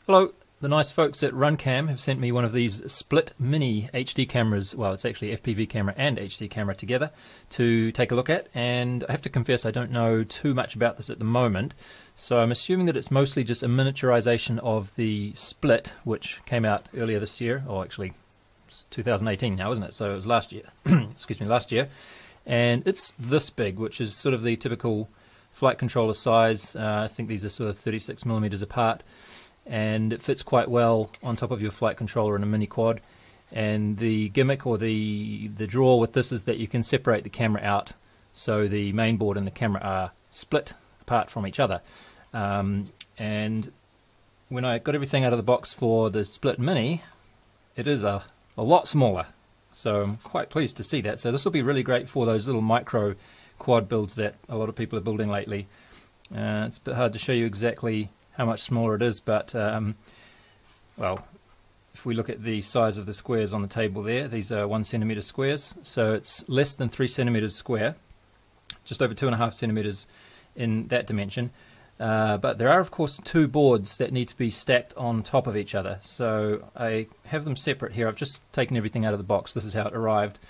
Hello, the nice folks at Runcam have sent me one of these Split Mini HD cameras. Well, it's actually FPV camera and HD camera together to take a look at, and I have to confess I don't know too much about this at the moment, so I'm assuming that it's mostly just a miniaturization of the Split, which came out earlier this year, or actually it's 2018 now, isn't it? So it was last year, excuse me, last year, and it's this big, which is sort of the typical flight controller size. I think these are sort of 36 millimeters apart. And it fits quite well on top of your flight controller in a mini quad. And the gimmick or the draw with this is that you can separate the camera out, so the main board and the camera are split apart from each other. And when I got everything out of the box for the Split Mini, it is a lot smaller, so I'm quite pleased to see that. So this will be really great for those little micro quad builds that a lot of people are building lately. It's a bit hard to show you exactly how much smaller it is, but well, if we look at the size of the squares on the table there, these are 1 centimeter squares, so it's less than 3 centimeters square, just over 2.5 centimeters in that dimension. But there are of course 2 boards that need to be stacked on top of each other, so I have them separate here. I've just taken everything out of the box. This is how it arrived,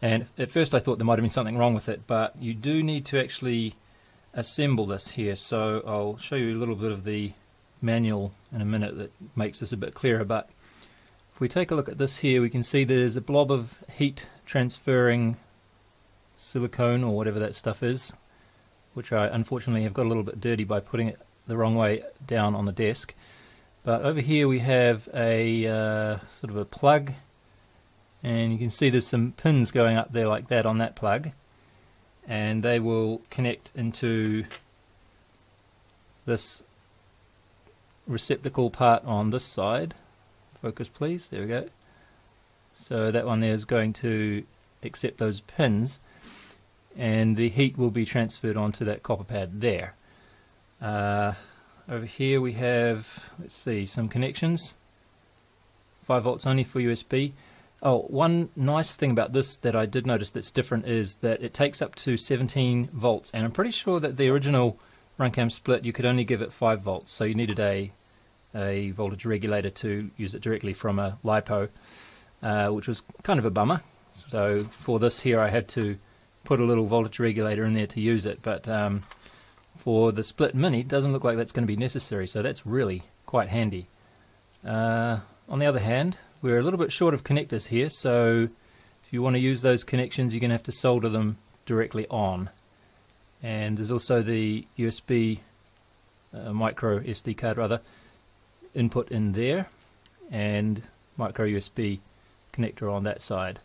and at first I thought there might have been something wrong with it, but you do need to actually assemble this here, so I'll show you a little bit of the manual in a minute that makes this a bit clearer. But if we take a look at this here, we can see there's a blob of heat transferring silicone or whatever that stuff is, which I unfortunately have got a little bit dirty by putting it the wrong way down on the desk. But over here we have a sort of a plug, and you can see there's some pins going up there like that on that plug, and they will connect into this receptacle part on this side. Focus please, there we go. So that one there is going to accept those pins, and the heat will be transferred onto that copper pad there. Over here we have, let's see, some connections. 5 volts only for USB. Oh, one nice thing about this that I did notice that's different is that it takes up to 17 volts, and I'm pretty sure that the original Runcam Split you could only give it 5 volts, so you needed a voltage regulator to use it directly from a LiPo, which was kind of a bummer. So for this here I had to put a little voltage regulator in there to use it, but for the Split Mini it doesn't look like that's going to be necessary, so that's really quite handy. On the other hand, we're a little bit short of connectors here, so if you want to use those connections you're going to have to solder them directly on. And there's also the USB micro SD card rather input in there, and micro USB connector on that side.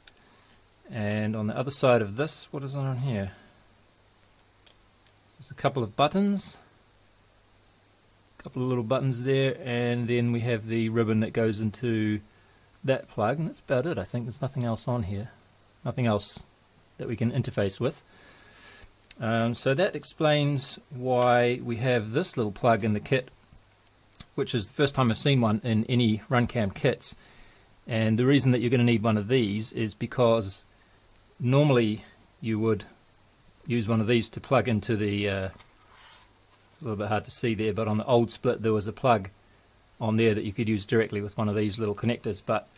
And on the other side of this, what is on here? There's a couple of buttons, a couple of little buttons there, and then we have the ribbon that goes into that plug, and that's about it. I think there's nothing else on here, nothing else that we can interface with. So that explains why we have this little plug in the kit, which is the first time I've seen one in any Runcam kits. And the reason that you're going to need one of these is because normally you would use one of these to plug into the it's a little bit hard to see there, but on the old Split there was a plug on there that you could use directly with one of these little connectors, but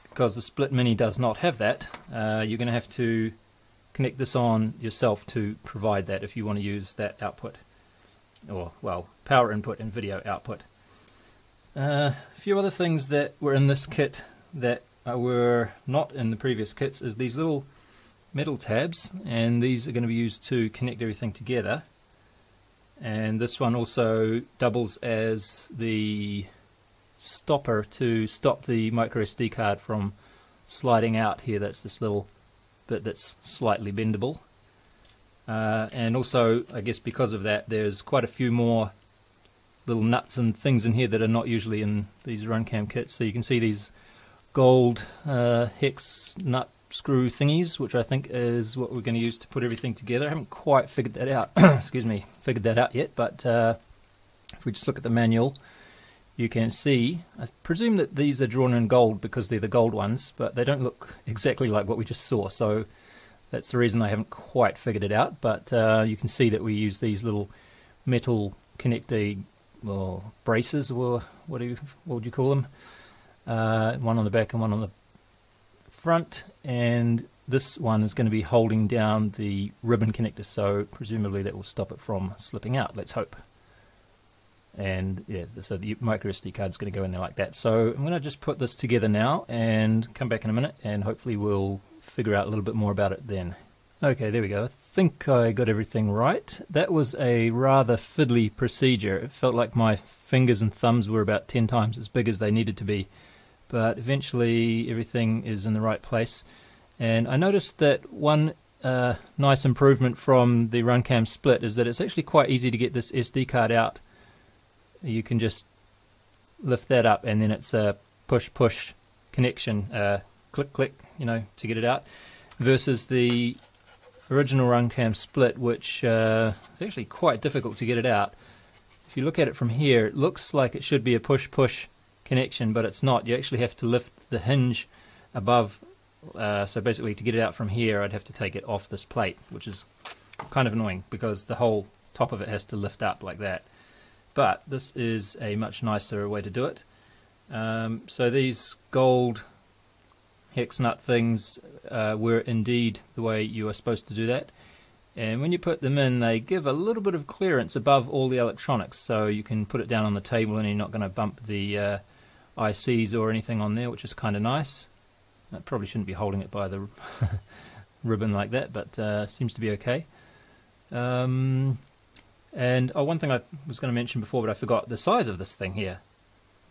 because the Split Mini does not have that, you're going to have to connect this on yourself to provide that if you want to use that output, or well, power input and video output. A few other things that were in this kit that were not in the previous kits is these little metal tabs, and these are going to be used to connect everything together. And this one also doubles as the stopper to stop the micro SD card from sliding out here. That's this little bit that's slightly bendable. And also, I guess because of that, there's quite a few more little nuts and things in here that are not usually in these Runcam kits. So you can see these gold hex nut screw thingies, which I think is what we're going to use to put everything together. I haven't quite figured that out excuse me, figured that out yet, but if we just look at the manual you can see, I presume that these are drawn in gold because they're the gold ones, but they don't look exactly like what we just saw, so that's the reason I haven't quite figured it out. But you can see that we use these little metal connector well, braces, or what would you call them? One on the back and one on the front, and this one is going to be holding down the ribbon connector, so presumably that will stop it from slipping out, let's hope. And yeah, so the micro SD card is going to go in there like that. So I'm going to just put this together now and come back in a minute, and hopefully we'll figure out a little bit more about it then. Okay, there we go. I think I got everything right. That was a rather fiddly procedure. It felt like my fingers and thumbs were about 10 times as big as they needed to be, but eventually everything is in the right place. And I noticed that one nice improvement from the Runcam Split is that it's actually quite easy to get this SD card out. You can just lift that up, and then it's a push-push connection, click-click, to get it out, versus the original Runcam Split, which is actually quite difficult to get it out. If you look at it from here, it looks like it should be a push-push connection, but it's not. You actually have to lift the hinge above. So basically, to get it out from here, I'd have to take it off this plate, which is kind of annoying because the whole top of it has to lift up like that. But this is a much nicer way to do it. So these gold hex nut things were indeed the way you are supposed to do that. And when you put them in, they give a little bit of clearance above all the electronics, so you can put it down on the table and you're not going to bump the ICs or anything on there, which is kind of nice. I probably shouldn't be holding it by the ribbon like that, but seems to be okay. And one thing I was going to mention before, but I forgot, the size of this thing here.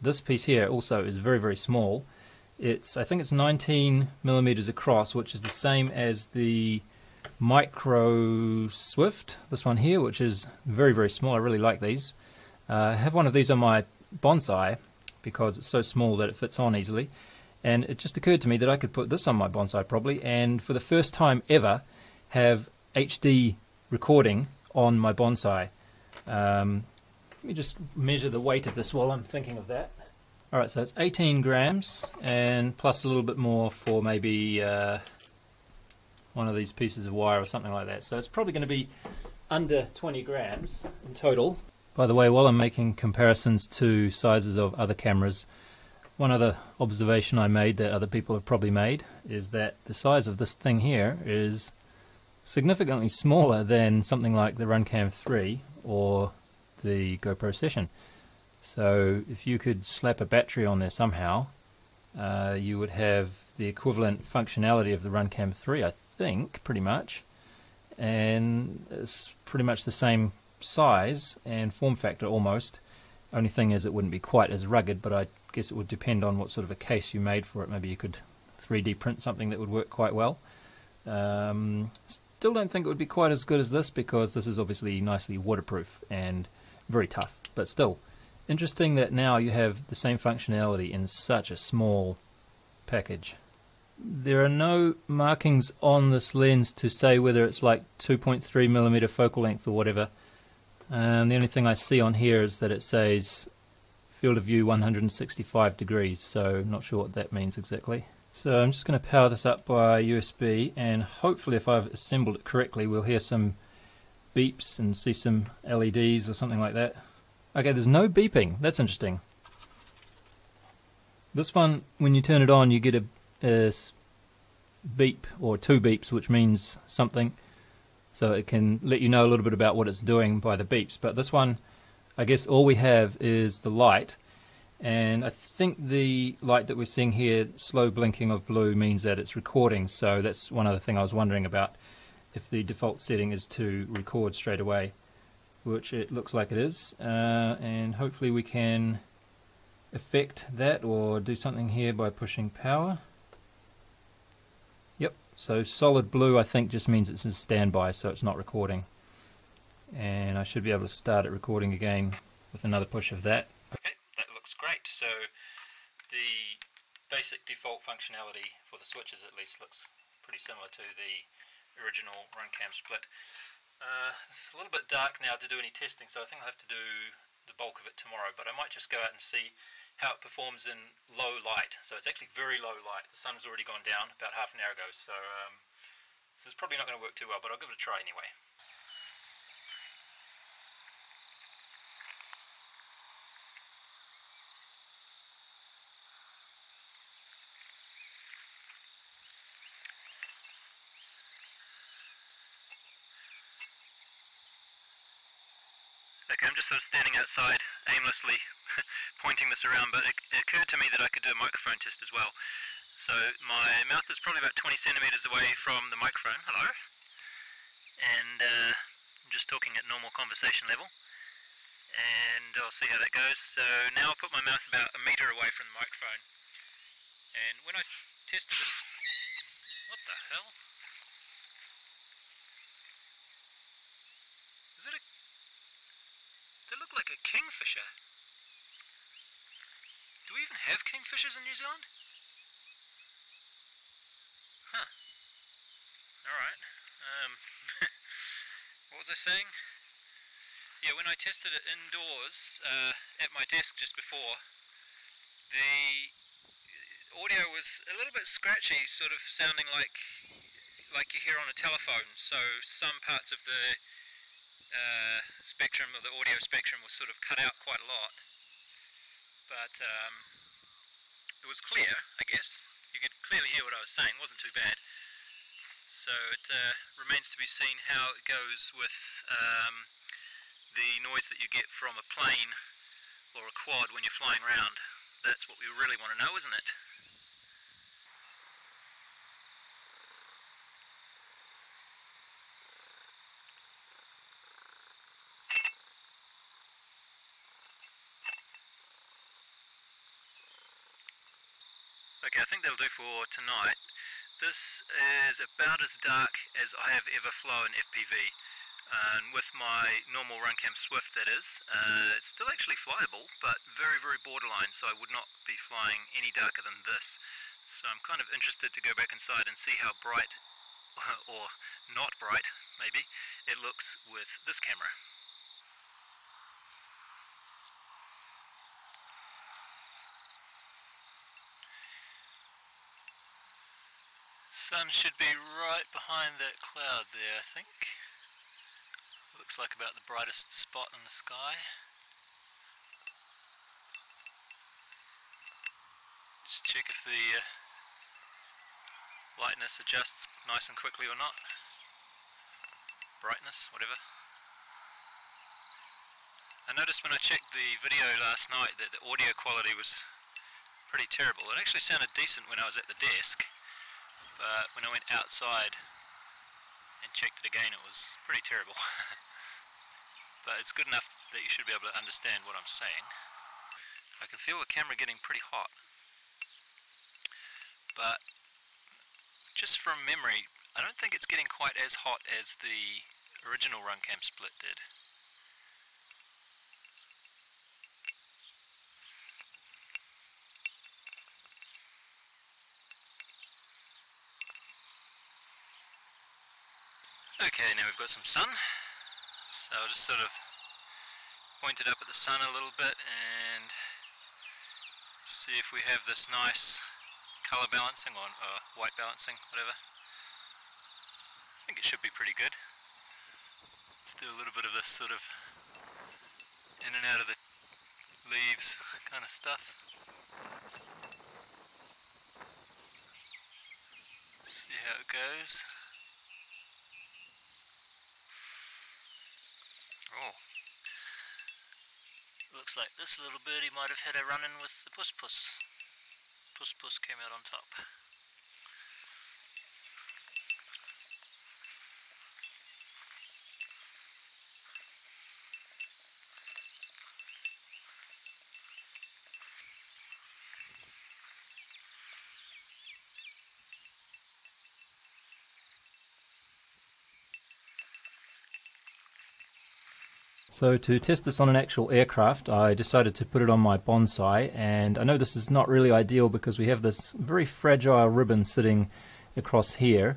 This piece here also is very, very small. I think it's 19 millimeters across, which is the same as the Micro Swift, this one here, which is very, very small. I really like these. I have one of these on my bonsai because it's so small that it fits on easily. And it just occurred to me that I could put this on my bonsai probably, and for the first time ever have HD recording on my bonsai. Let me just measure the weight of this while I'm thinking of that. Alright, so it's 18 grams and plus a little bit more for maybe one of these pieces of wire or something like that. So it's probably going to be under 20 grams in total. By the way, while I'm making comparisons to sizes of other cameras, one other observation I made that other people have probably made is that the size of this thing here is significantly smaller than something like the Runcam 3 or the GoPro Session. So if you could slap a battery on there somehow, you would have the equivalent functionality of the Runcam 3, I think, pretty much. And it's pretty much the same size and form factor almost. Only thing is it wouldn't be quite as rugged, but I guess it would depend on what sort of a case you made for it. Maybe you could 3D print something that would work quite well. Still don't think it would be quite as good as this because this is obviously nicely waterproof and very tough, but still interesting that now you have the same functionality in such a small package. There are no markings on this lens to say whether it's like 2.3mm focal length or whatever. The only thing I see on here is that it says field of view 165 degrees, so not sure what that means exactly. So I'm just going to power this up by USB, and hopefully if I've assembled it correctly we'll hear some beeps and see some LEDs or something like that. Okay, there's no beeping. That's interesting. This one, when you turn it on, you get a beep or two beeps, which means something. So it can let you know a little bit about what it's doing by the beeps. But this one, I guess all we have is the light. And I think the light that we're seeing here, slow blinking of blue, means that it's recording. So that's one other thing I was wondering about, if the default setting is to record straight away, which it looks like it is. And hopefully we can affect that or do something here by pushing power. Yep, so solid blue I think just means it's in standby, so it's not recording. And I should be able to start it recording again with another push of that. Okay, that looks great. So the basic default functionality for the switches at least looks pretty similar to the original Runcam Split. It's a little bit dark now to do any testing, so I think I'll have to do the bulk of it tomorrow, but I might just go out and see how it performs in low light. So it's actually very low light. The sun's already gone down about half an hour ago, so this is probably not going to work too well, but I'll give it a try anyway. I'm just sort of standing outside aimlessly pointing this around, but it occurred to me that I could do a microphone test as well. So my mouth is probably about 20 centimeters away from the microphone. Hello. And I'm just talking at normal conversation level. And I'll see how that goes. So now I'll put my mouth about a meter away from the microphone. And when I tested this... What the hell? Is it a... They look like a kingfisher. Do we even have kingfishers in New Zealand? Huh. Alright. What was I saying? Yeah, when I tested it indoors at my desk just before, the audio was a little bit scratchy, sort of sounding like you hear on a telephone. So some parts of the spectrum, or the audio spectrum, was sort of cut out quite a lot. But it was clear, I guess. You could clearly hear what I was saying. It wasn't too bad. So it remains to be seen how it goes with the noise that you get from a plane or a quad when you're flying around. That's what we really want to know, isn't it? Okay, I think that'll do for tonight. This is about as dark as I have ever flown FPV, and with my normal Runcam Swift, that is. It's still actually flyable, but very, very borderline, so I would not be flying any darker than this. So I'm kind of interested to go back inside and see how bright, or not bright, maybe, it looks with this camera. Sun should be right behind that cloud there, I think. Looks like about the brightest spot in the sky. Just check if the lightness adjusts nice and quickly or not. Brightness, whatever. I noticed when I checked the video last night that the audio quality was pretty terrible. It actually sounded decent when I was at the desk, but when I went outside and checked it again, it was pretty terrible. But it's good enough that you should be able to understand what I'm saying. I can feel the camera getting pretty hot. But just from memory, I don't think it's getting quite as hot as the original Runcam Split did. Okay, now we've got some sun, so I'll just sort of point it up at the sun a little bit and see if we have this nice colour balancing, or white balancing, whatever. I think it should be pretty good. Let's do a little bit of this sort of in and out of the leaves kind of stuff. See how it goes. Oh, looks like this little birdie might have had a run-in with the puss-puss. Puss-puss came out on top. So to test this on an actual aircraft, I decided to put it on my bonsai, and I know this is not really ideal because we have this very fragile ribbon sitting across here,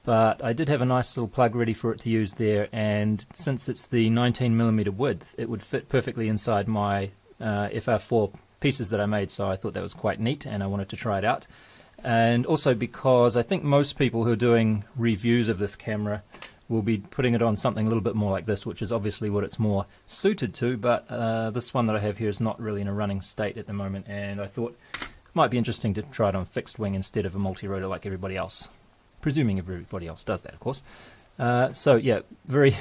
but I did have a nice little plug ready for it to use there, and since it's the 19mm width, it would fit perfectly inside my FR4 pieces that I made, so I thought that was quite neat and I wanted to try it out. And also because I think most people who are doing reviews of this camera will be putting it on something a little bit more like this, which is obviously what it's more suited to, but this one that I have here is not really in a running state at the moment, and I thought it might be interesting to try it on fixed wing instead of a multi-rotor like everybody else, presuming everybody else does that, of course. So yeah, very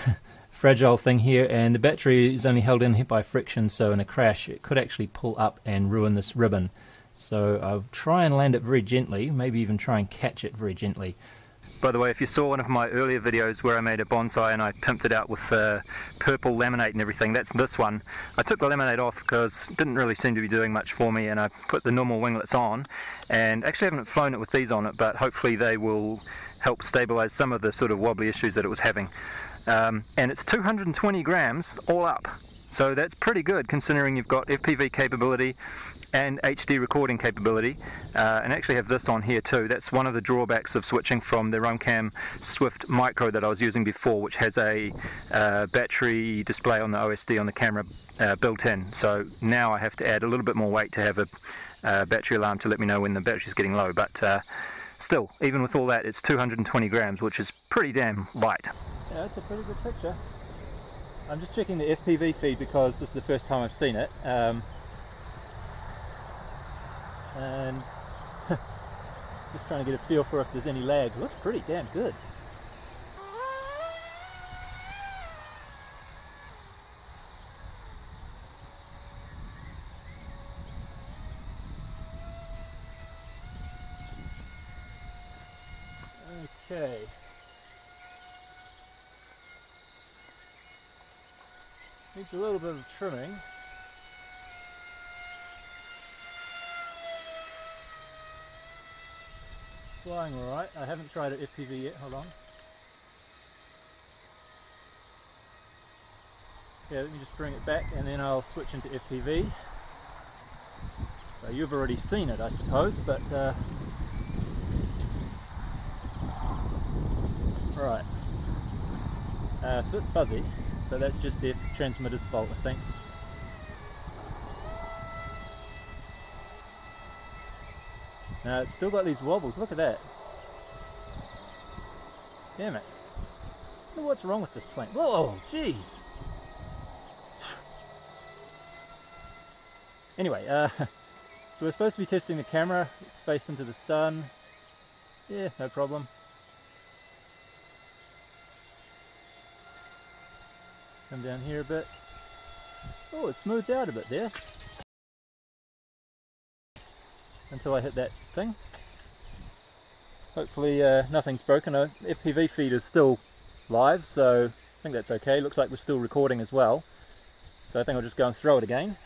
fragile thing here, and the battery is only held in here by friction, so in a crash it could actually pull up and ruin this ribbon. So I'll try and land it very gently, maybe even try and catch it very gently. By the way, if you saw one of my earlier videos where I made a bonsai and I pimped it out with purple laminate and everything, that's this one. I took the laminate off because it didn't really seem to be doing much for me, and I put the normal winglets on, and actually haven't flown it with these on it, but hopefully they will help stabilize some of the sort of wobbly issues that it was having. And it's 220 grams all up, so that's pretty good considering you've got FPV capability and HD recording capability, and actually have this on here too. That's one of the drawbacks of switching from the Runcam Swift Micro that I was using before, which has a battery display on the OSD on the camera built in. So now I have to add a little bit more weight to have a battery alarm to let me know when the battery's getting low, but still, even with all that, it's 220 grams, which is pretty damn light. Yeah, that's a pretty good picture. I'm just checking the FPV feed because this is the first time I've seen it. And just trying to get a feel for if there's any lag. It looks pretty damn good. Okay. Needs a little bit of trimming. Flying alright. I haven't tried it FPV yet, hold on. Yeah, let me just bring it back and then I'll switch into FPV. So you've already seen it, I suppose, but right. It's a bit fuzzy, but that's just the transmitter's fault, I think. Now it's still got these wobbles, look at that. Damn it. I wonder what's wrong with this plane. Whoa, jeez. Anyway, so we're supposed to be testing the camera. It's faced into the sun. Yeah, no problem. Come down here a bit. Oh, it's smoothed out a bit there. Until I hit that thing. Hopefully nothing's broken. FPV feed is still live, so I think that's okay. Looks like we're still recording as well. So I think I'll just go and throw it again.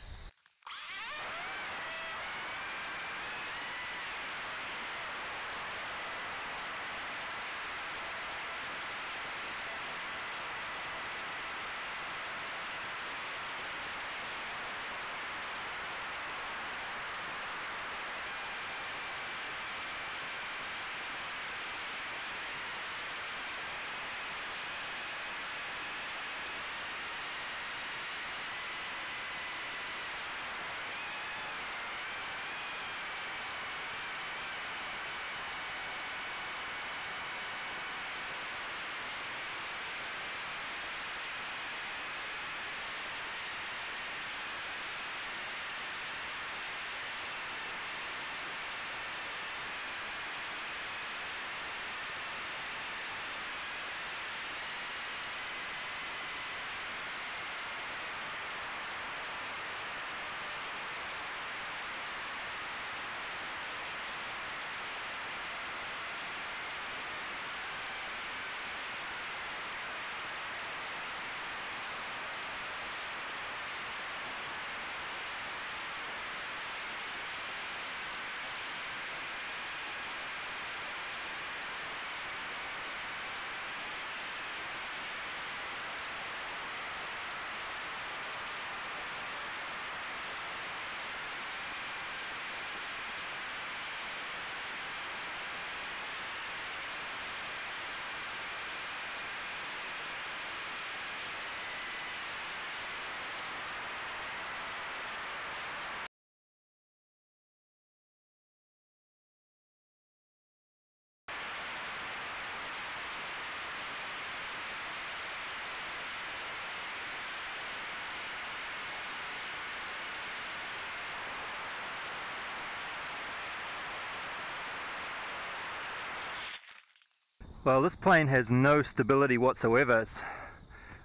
Well, this plane has no stability whatsoever.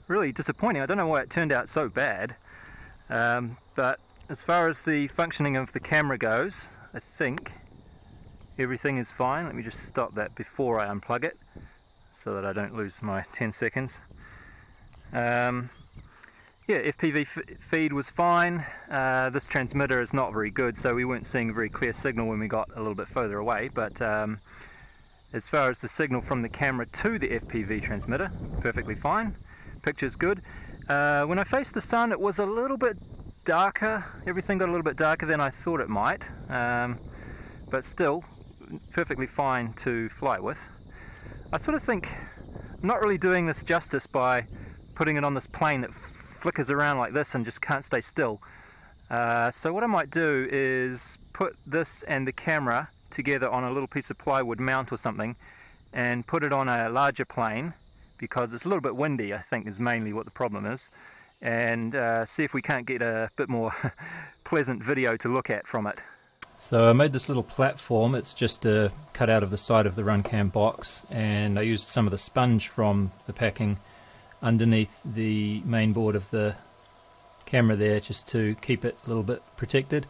really disappointing. I don't know why it turned out so bad, but as far as the functioning of the camera goes, I think everything is fine. Let me just stop that before I unplug it so that I don't lose my 10 seconds. Yeah, FPV feed was fine. This transmitter is not very good, so we weren't seeing a very clear signal when we got a little bit further away, but as far as the signal from the camera to the FPV transmitter, perfectly fine. Picture's good. When I faced the sun, it was a little bit darker. Everything got a little bit darker than I thought it might, but still perfectly fine to fly with. I sort of think I'm not really doing this justice by putting it on this plane that flickers around like this and just can't stay still. So what I might do is put this and the camera together on a little piece of plywood mount or something and put it on a larger plane, because it's a little bit windy, I think, is mainly what the problem is, and see if we can't get a bit more pleasant video to look at from it. So I made this little platform. It's just cut out of the side of the Runcam box, and I used some of the sponge from the packing underneath the main board of the camera there, just to keep it a little bit protected,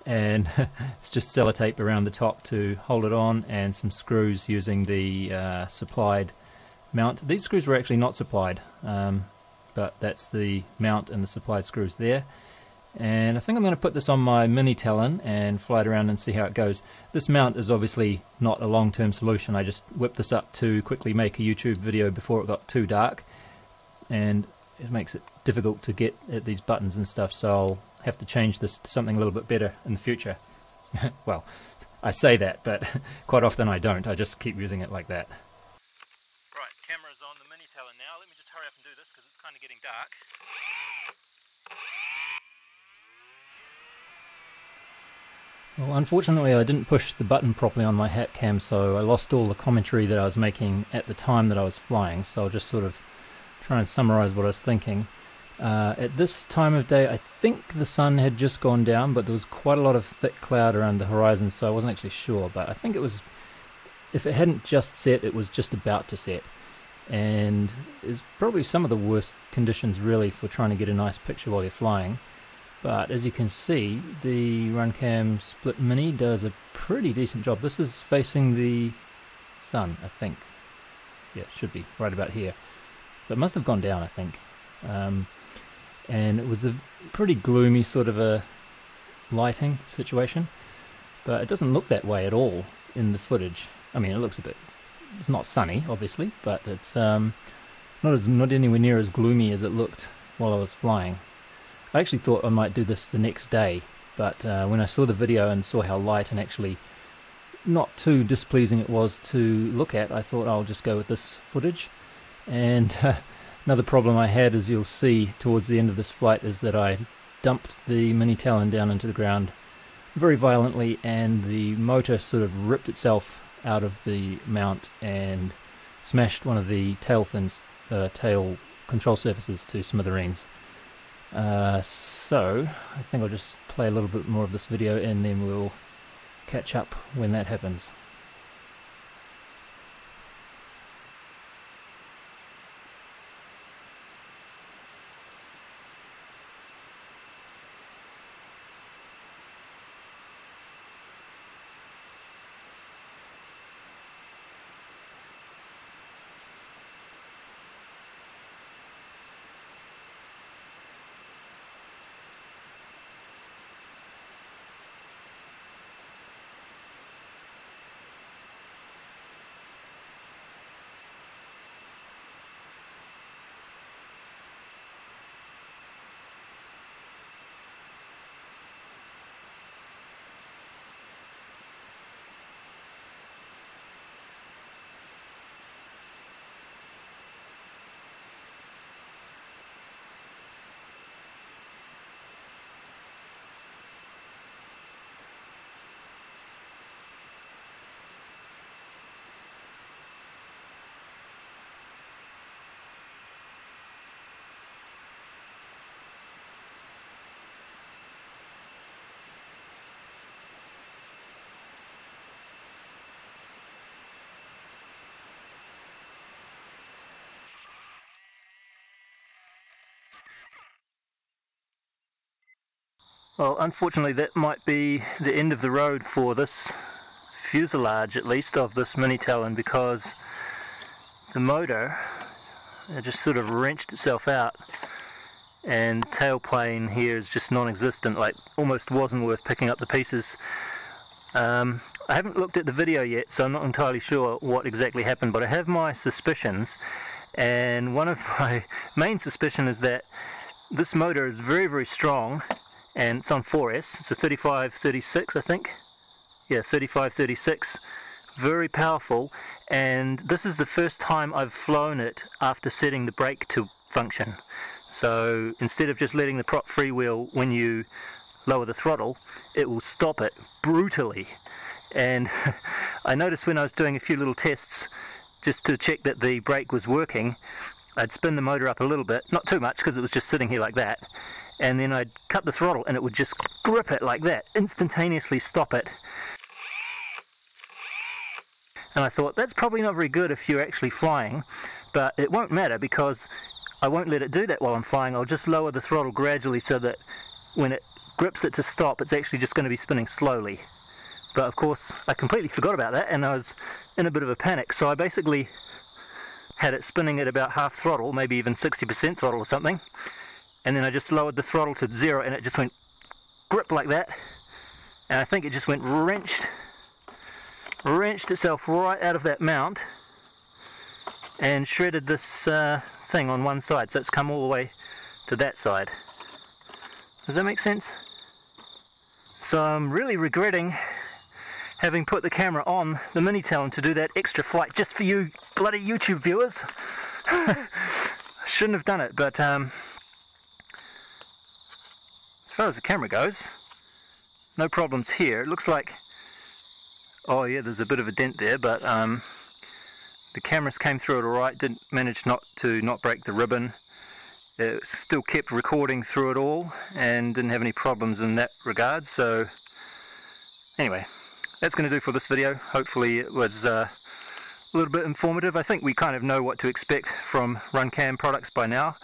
and it's just sellotape around the top to hold it on, and some screws using the supplied mount. These screws were actually not supplied, but that's the mount and the supplied screws there. And I think I'm going to put this on my mini Talon and fly it around and see how it goes. This mount is obviously not a long-term solution. I just whipped this up to quickly make a YouTube video before it got too dark, and it makes it difficult to get at these buttons and stuff, so I'll have to change this to something a little bit better in the future. Well, I say that, but quite often I don't. I just keep using it like that. Right, camera's on the mini Talon now. Let me just hurry up and do this because it's kind of getting dark. Well, unfortunately I didn't push the button properly on my hat cam, so I lost all the commentary that I was making at the time that I was flying, so I'll just sort of try and summarize what I was thinking. At this time of day, I think the sun had just gone down, but there was quite a lot of thick cloud around the horizon, so I wasn't actually sure, but I think it was, if it hadn't just set, it was just about to set, and it's probably some of the worst conditions really for trying to get a nice picture while you're flying. But as you can see, the Runcam Split Mini does a pretty decent job. This is facing the sun, I think. Yeah, it should be right about here. So it must have gone down, I think. And it was a pretty gloomy sort of a lighting situation, but it doesn't look that way at all in the footage. I mean, it looks a bit, it's not sunny obviously, but it's not anywhere near as gloomy as it looked while I was flying. I actually thought I might do this the next day, but when I saw the video and saw how light and actually not too displeasing it was to look at, I thought I'll just go with this footage. And another problem I had, as you'll see towards the end of this flight, is that I dumped the mini Talon down into the ground very violently, and the motor sort of ripped itself out of the mount and smashed one of the tail fins, tail control surfaces to smithereens. So I think I'll just play a little bit more of this video and then we'll catch up when that happens. Well, unfortunately that might be the end of the road for this fuselage, at least, of this Mini Talon, because the motor, it just sort of wrenched itself out, and tailplane here is just non-existent, like almost wasn't worth picking up the pieces. I haven't looked at the video yet, so I'm not entirely sure what exactly happened, but I have my suspicions, and one of my main suspicions is that this motor is very, very strong, and it's on 4S. It's a 3536, I think. Yeah, 3536. Very powerful, and this is the first time I've flown it after setting the brake to function. So instead of just letting the prop freewheel when you lower the throttle, it will stop it brutally. And I noticed when I was doing a few little tests just to check that the brake was working, I'd spin the motor up a little bit, not too much because it was just sitting here like that, and then I'd cut the throttle and it would just grip it like that, instantaneously stop it. And I thought, that's probably not very good if you're actually flying, but it won't matter because I won't let it do that while I'm flying. I'll just lower the throttle gradually so that when it grips it to stop, it's actually just going to be spinning slowly. But of course, I completely forgot about that, and I was in a bit of a panic, so I basically had it spinning at about half throttle, maybe even 60% throttle or something, and then I just lowered the throttle to 0, and it just went grip like that, and I think it just went wrenched itself right out of that mount and shredded this thing on one side, so it's come all the way to that side. Does that make sense? So I'm really regretting having put the camera on the Mini Talon to do that extra flight just for you bloody YouTube viewers. I shouldn't have done it, but as far as the camera goes, no problems here. It looks like, oh yeah, there's a bit of a dent there, but the cameras came through it alright, didn't manage not break the ribbon. It still kept recording through it all and didn't have any problems in that regard. So anyway, that's going to do for this video. Hopefully it was a little bit informative. I think we kind of know what to expect from Runcam products by now.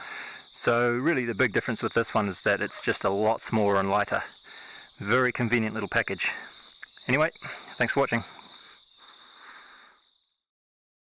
So really the big difference with this one is that it's just a lot smaller and lighter. Very convenient little package. Anyway, thanks for watching.